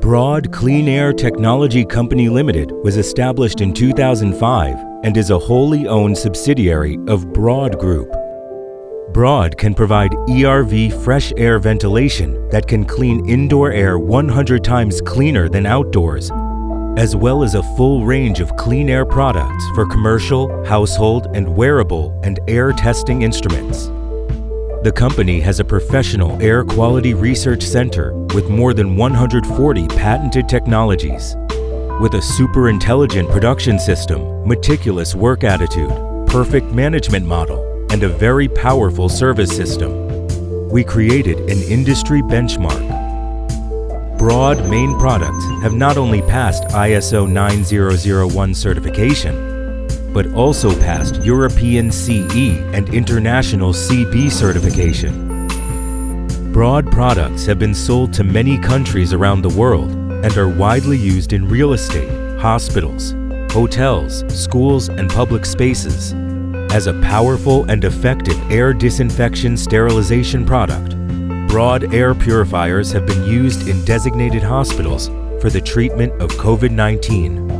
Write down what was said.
BROAD Clean Air Technology Company Limited was established in 2005 and is a wholly owned subsidiary of BROAD Group. BROAD can provide ERV fresh air ventilation that can clean indoor air 100 times cleaner than outdoors, as well as a full range of clean air products for commercial, household, and wearable and air testing instruments. The company has a professional air quality research center with more than 140 patented technologies. With a super intelligent production system, meticulous work attitude, perfect management model, and a very powerful service system, we created an industry benchmark. BROAD main products have not only passed ISO 9001 certification, but also passed European CE and International CB certification. BROAD products have been sold to many countries around the world and are widely used in real estate, hospitals, hotels, schools, and public spaces. As a powerful and effective air disinfection sterilization product, BROAD air purifiers have been used in designated hospitals for the treatment of COVID-19.